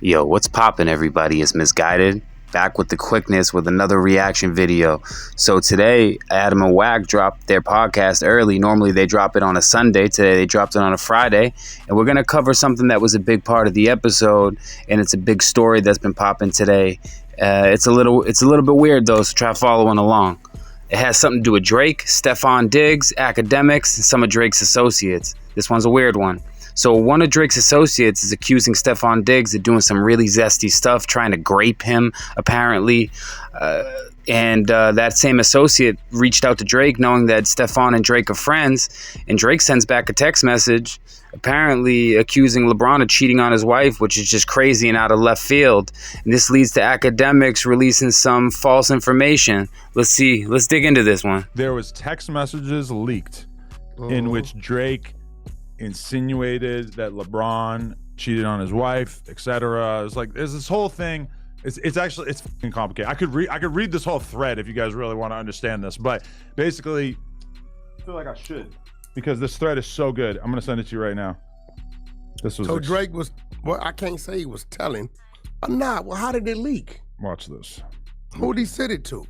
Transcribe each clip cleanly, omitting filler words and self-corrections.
Yo, what's poppin', everybody? It's Misguided, back with the quickness with another reaction video. So today, Adam and Wack dropped their podcast early. Normally they drop it on a Sunday. Today they dropped it on a Friday. And we're going to cover something that was a big part of the episode, and it's a big story that's been popping today. It's a little bit weird, though, so try following along. It has something to do with Drake, Stefon Diggs, Akademiks, and some of Drake's associates. This one's a weird one. So one of Drake's associates is accusing Stefon Diggs of doing some really zesty stuff, trying to grape him, apparently. And that same associate reached out to Drake, knowing that Stefon and Drake are friends. And Drake sends back a text message, apparently accusing LeBron of cheating on his wife, which is just crazy and out of left field. And this leads to Akademiks releasing some false information. Let's dig into this one. There was text messages leaked in which Drake insinuated that LeBron cheated on his wife, etc. It's like there's this whole thing. It's actually fucking complicated. I could read this whole thread if you guys really want to understand this, but basically I feel like I should, because this thread is so good. I'm gonna send it to you right now. This was so Drake was, well, I can't say he was telling. I'm not. Well, how did it leak? Watch this. Who'd he send it to?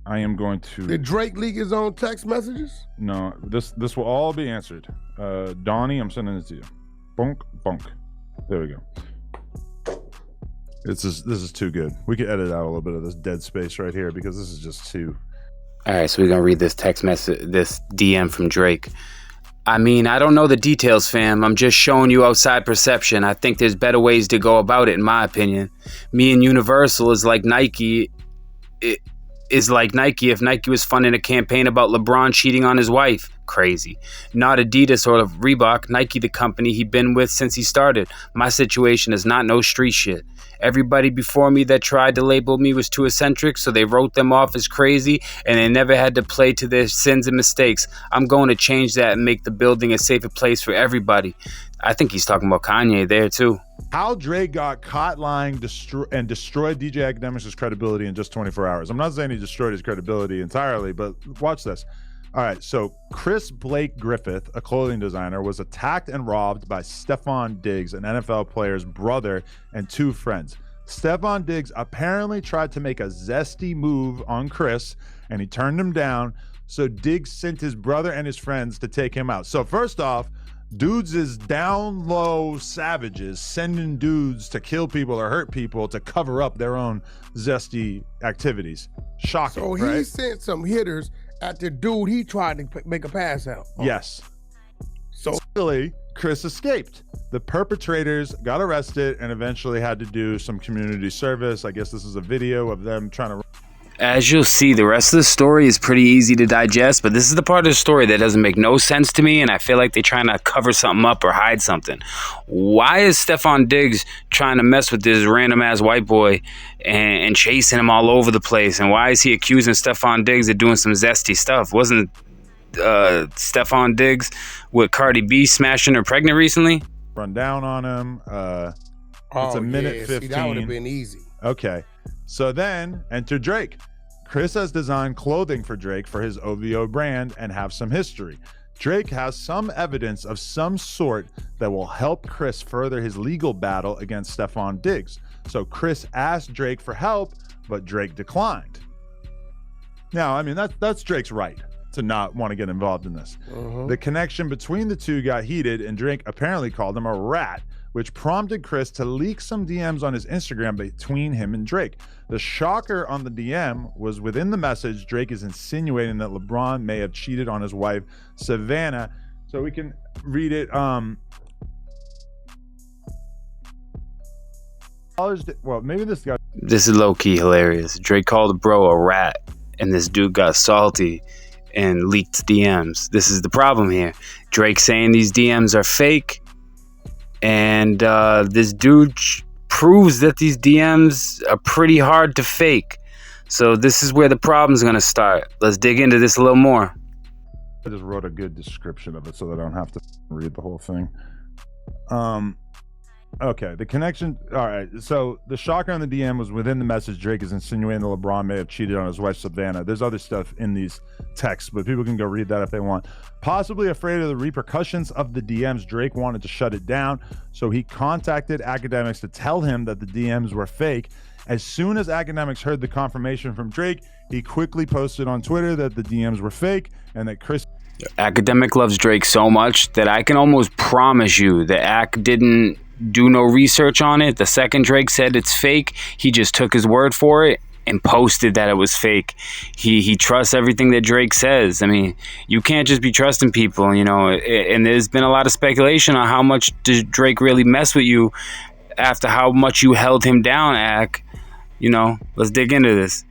I am going to. Did Drake leak his own text messages? No, this will all be answered. Donnie, I'm sending it to you. Bonk, bonk. There we go. This is too good. We could edit out a little bit of this dead space right here because this is just too. All right, so we're going to read this text message, this DM from Drake. I mean, I don't know the details, fam. I'm just showing you outside perception. I think there's better ways to go about it, in my opinion. Me and Universal is like Nike. It is like Nike if Nike was funding a campaign about LeBron cheating on his wife. Crazy. Not Adidas or Reebok. Nike, the company he been with since he started. My situation is not no street shit. Everybody before me that tried to label me was too eccentric, so they wrote them off as crazy, and they never had to play to their sins and mistakes. I'm going to change that and make the building a safer place for everybody. I think he's talking about Kanye there too. How Drake got caught lying and destroyed DJ Akademiks' credibility in just 24 hours. I'm not saying he destroyed his credibility entirely, but watch this. All right, so Chris Blake Griffith, a clothing designer, was attacked and robbed by Stefon Diggs, an NFL player's brother, and two friends. Stefon Diggs apparently tried to make a zesty move on Chris, and he turned him down, so Diggs sent his brother and his friends to take him out. So first off, dudes is down low savages sending dudes to kill people or hurt people to cover up their own zesty activities. Shocking, so right? He sent some hitters at the dude he tried to make a pass out. Yes. So luckily, Chris escaped. The perpetrators got arrested and eventually had to do some community service. I guess this is a video of them trying to. As you'll see, the rest of the story is pretty easy to digest, but this is the part of the story that doesn't make no sense to me, and I feel like they're trying to cover something up or hide something. Why is Stefon Diggs trying to mess with this random-ass white boy and chasing him all over the place? And why is he accusing Stefon Diggs of doing some zesty stuff? Wasn't Stefon Diggs with Cardi B smashing her pregnant recently? Run down on him. It's a minute 15. See, that would have been easy. Okay. So then enter Drake. Chris has designed clothing for Drake for his OVO brand and have some history. Drake has some evidence of some sort that will help Chris further his legal battle against Stefon Diggs. So Chris asked Drake for help, but Drake declined. Now, I mean, that's Drake's right to not want to get involved in this. The connection between the two got heated, and Drake apparently called him a rat, which prompted Chris to leak some DMs on his Instagram between him and Drake. The shocker on the DM was within the message, Drake is insinuating that LeBron may have cheated on his wife, Savannah. So we can read it. Well, maybe this guy. This is low-key hilarious. Drake called a bro a rat, and this dude got salty and leaked DMs. This is the problem here. Drake saying these DMs are fake, and this dude proves that these DMs are pretty hard to fake. So this is where the problem's gonna start. Let's dig into this a little more. I just wrote a good description of it so that I don't have to read the whole thing. Okay, the connection. All right, so the shocker on the DM was within the message. Drake is insinuating that LeBron may have cheated on his wife, Savannah. There's other stuff in these texts, but people can go read that if they want. Possibly afraid of the repercussions of the DMs, Drake wanted to shut it down, so he contacted Akademiks to tell him that the DMs were fake. As soon as Akademiks heard the confirmation from Drake, he quickly posted on Twitter that the DMs were fake and that Chris... Akademiks loves Drake so much that I can almost promise you that Ak didn't do no research on it. The second Drake said it's fake, he just took his word for it and posted that it was fake. He trusts everything that Drake says. I mean, you can't just be trusting people, you know. And there's been a lot of speculation on how much did Drake really mess with you after how much you held him down, Ak. You know, let's dig into this.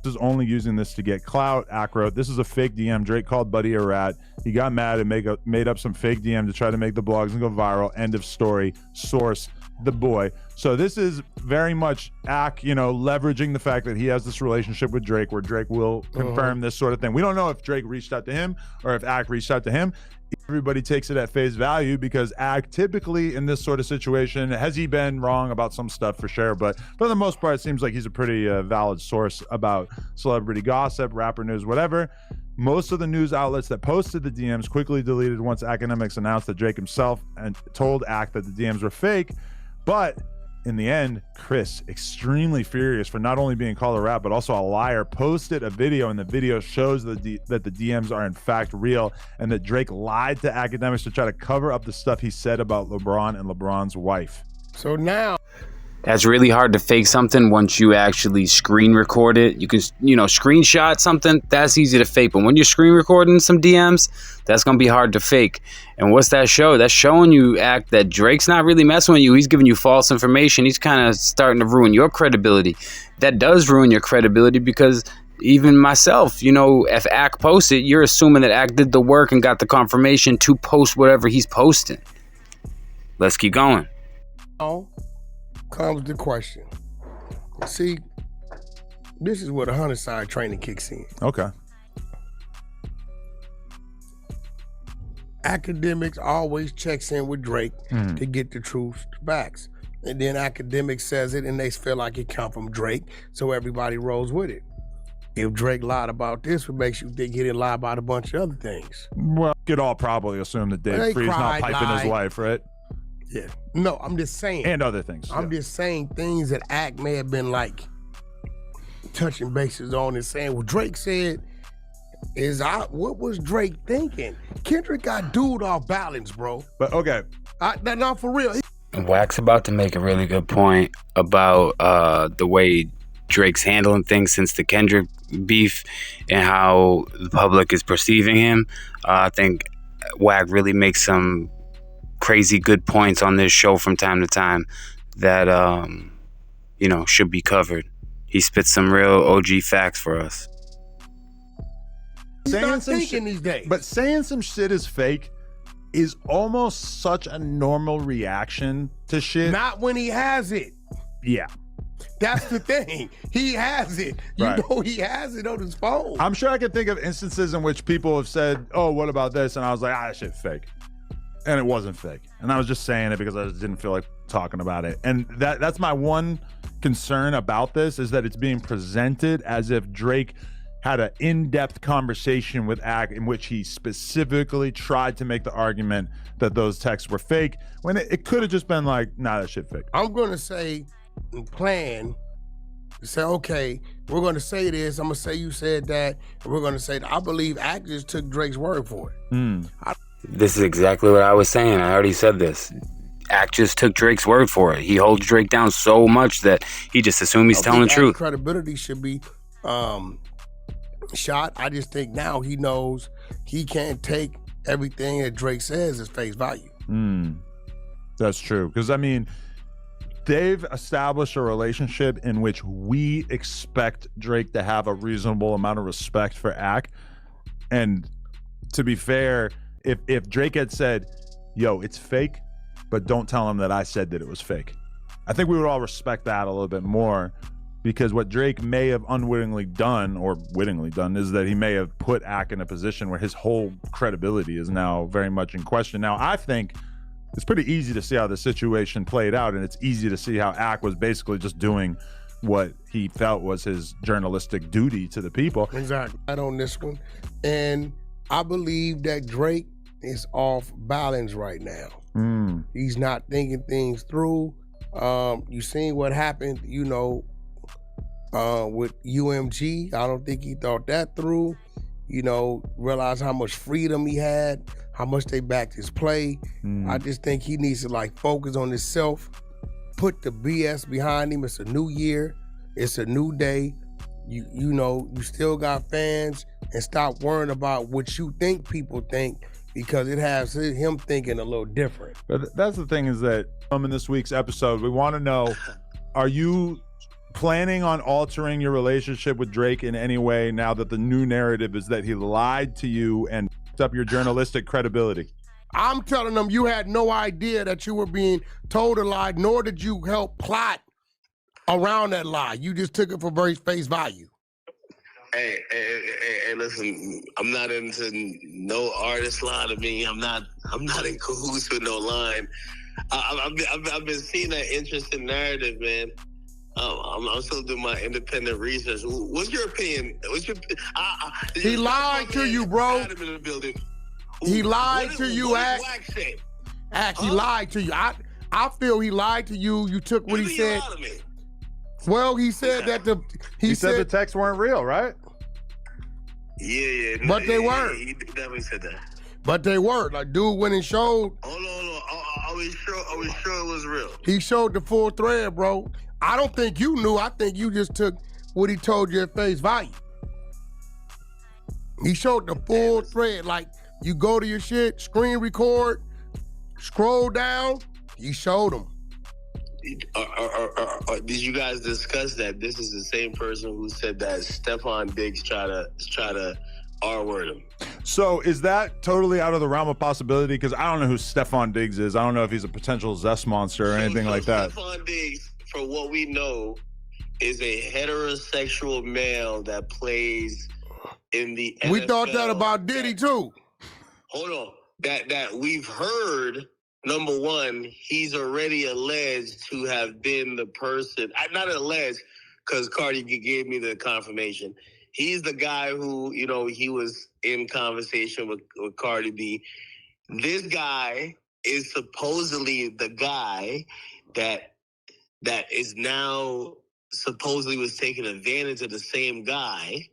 Is only using this to get clout. Ak wrote, "This is a fake DM. Drake called Buddy a rat. He got mad and made up some fake DM to try to make the blogs and go viral. End of story. Source, the boy." So this is very much Ak, you know, leveraging the fact that he has this relationship with Drake where Drake will confirm this sort of thing. We don't know if Drake reached out to him or if Ak reached out to him. Everybody takes it at face value because Ak typically in this sort of situation, has he been wrong about some stuff for sure, but for the most part, it seems like he's a pretty valid source about celebrity gossip, rapper news, whatever. Most of the news outlets that posted the DMs quickly deleted once Akademiks announced that Drake himself and told Ak that the DMs were fake. But in the end, Chris, extremely furious for not only being called a rat, but also a liar, posted a video, and the video shows that the DMs are in fact real and that Drake lied to Akademiks to try to cover up the stuff he said about LeBron and LeBron's wife. So now... That's really hard to fake something once you actually screen record it. You can, you know, screenshot something. That's easy to fake. But when you're screen recording some DMs, that's going to be hard to fake. And what's that show? That's showing you, Act, that Drake's not really messing with you. He's giving you false information. He's kind of starting to ruin your credibility. That does ruin your credibility because even myself, you know, if Act posted, you're assuming that Act did the work and got the confirmation to post whatever he's posting. Let's keep going. Now comes the question. See, this is where the 100-side training kicks in. Okay. Akademiks always checks in with Drake to get the truth facts. And then Akademiks says it and they feel like it come from Drake, so everybody rolls with it. If Drake lied about this, what makes you think he didn't lie about a bunch of other things? Well, you could all probably assume that Dave Free's not piping his wife, right? Yeah. No, I'm just saying. And other things. I'm just saying things that Ak may have been like touching bases on and saying, well, Drake said, what was Drake thinking? Kendrick got dude off balance, bro. But okay. Not for real. Wack's about to make a really good point about the way Drake's handling things since the Kendrick beef and how the public is perceiving him. I think Wack really makes some crazy good points on this show from time to time that you know, should be covered. He spits some real OG facts for us. He's not thinking these days. But saying some shit is fake is almost such a normal reaction to shit. Not when he has it. Yeah. That's the thing. He has it. You know he has it on his phone. I'm sure I can think of instances in which people have said, oh, what about this? And I was like, that shit's fake. And it wasn't fake. And I was just saying it because I just didn't feel like talking about it. And that's my one concern about this, is that it's being presented as if Drake had an in-depth conversation with Ak in which he specifically tried to make the argument that those texts were fake, when it could have just been like, nah, that shit fake. I'm going to say and plan to say, okay, we're going to say this. I'm going to say you said that. And we're going to say that I believe Ak just took Drake's word for it. This is exactly what I was saying. I already said this. Ak just took Drake's word for it. He holds Drake down so much that he just assumed he's telling the truth. Credibility should be shot. I just think now he knows he can't take everything that Drake says as face value. That's true. Because, I mean, they've established a relationship in which we expect Drake to have a reasonable amount of respect for Ak. And to be fair, if Drake had said, yo, it's fake, but don't tell him that I said that it was fake, I think we would all respect that a little bit more, because what Drake may have unwittingly done, or wittingly done, is that he may have put Ak in a position where his whole credibility is now very much in question. Now, I think it's pretty easy to see how the situation played out, and it's easy to see how Ack was basically just doing what he felt was his journalistic duty to the people. Exactly. Right on this one. And I believe that Drake is off balance right now. He's not thinking things through. You seen what happened, you know, with UMG. I don't think he thought that through. You know, realize how much freedom he had, how much they backed his play. I just think he needs to like focus on himself, put the BS behind him. It's a new year. It's a new day. You know, you still got fans, and stop worrying about what you think people think, because it has him thinking a little different. But that's the thing, is that in this week's episode, we want to know, are you planning on altering your relationship with Drake in any way now that the new narrative is that he lied to you and f***ed up your journalistic credibility? I'm telling them you had no idea that you were being told a lie, nor did you help plot around that lie. You just took it for very face value. Hey, listen, I'm not into no artist lie to me. I'm not in cahoots with no line. I've been seeing that interesting narrative, man. I'm still doing my independent research. What's your opinion? He lied to you, bro. Adam in the building. He lied to you, Ack. Wack say? Ack, he lied to you. I feel he lied to you. You took what he said. Well, he said that he said the texts weren't real, right? Yeah. But they weren't. He definitely said that. But they weren't. Like, dude went and showed. Hold on. Are we sure it was real? He showed the full thread, bro. I don't think you knew. I think you just took what he told you at face value. He showed the full thread. Like, you go to your shit, screen record, scroll down, he showed them. Did you guys discuss that this is the same person who said that Stefon Diggs try to R-word him? So is that totally out of the realm of possibility? Because I don't know who Stefon Diggs is. I don't know if he's a potential zest monster or anything like that. Stefon Diggs, for what we know, is a heterosexual male that plays in the NFL. We thought that about Diddy too. Hold on. That we've heard. Number one, he's already alleged to have been the person. Not alleged, because Cardi gave me the confirmation. He's the guy who, you know, he was in conversation with Cardi B. This guy is supposedly the guy that is now supposedly was taking advantage of the same guy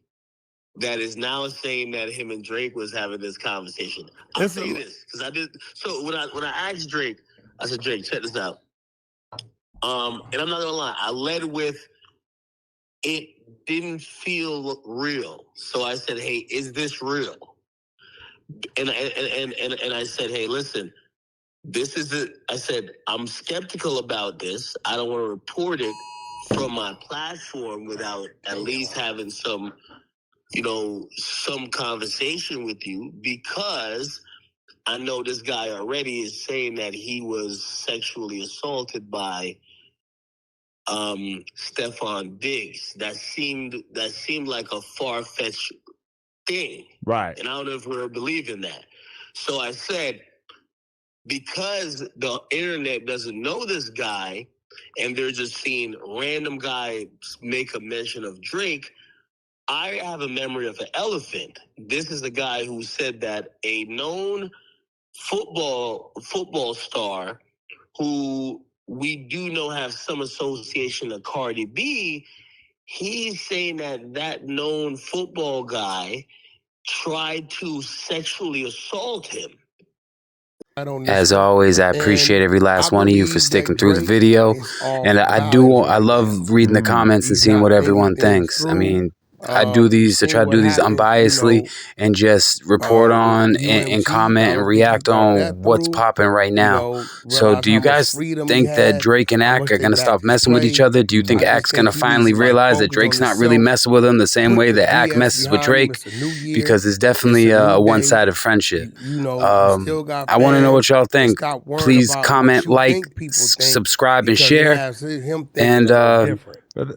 that is now saying that him and Drake was having this conversation. I'll say this, because I did. So when I asked Drake, I said, Drake, check this out. And I'm not gonna lie, I led with it didn't feel real. So I said, hey, is this real? And I said, hey, listen, this is it. I said, I'm skeptical about this. I don't want to report it from my platform without at least having some, you know, some conversation with you, because I know this guy already is saying that he was sexually assaulted by Stefon Diggs. That seemed like a far-fetched thing. Right. And I don't know if we're believing that. So I said, because the internet doesn't know this guy and they're just seeing random guys make a mention of Drake, I have a memory of an elephant. This is the guy who said that a known football star who we do know have some association to Cardi B, he's saying that known football guy tried to sexually assault him. As always, I appreciate every last one of you for sticking through the video. And I love reading the comments and seeing what everyone thinks. I mean, I do these to try to do these unbiasedly and just report on and comment and react on what's popping right now. So do you guys think that Drake and Ack are going to stop messing with each other? Do you think Ack's going to finally realize that Drake's not really messing with him the same way that Ack messes with Drake? Because it's definitely a one-sided friendship. I want to know what y'all think. Please comment, like, subscribe, and share. And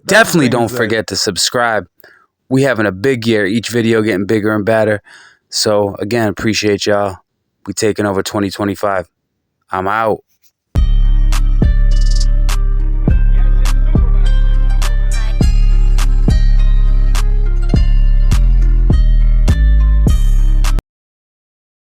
definitely don't forget to subscribe. We having a big year, each video getting bigger and better. So, again, appreciate y'all. We taking over 2025. I'm out.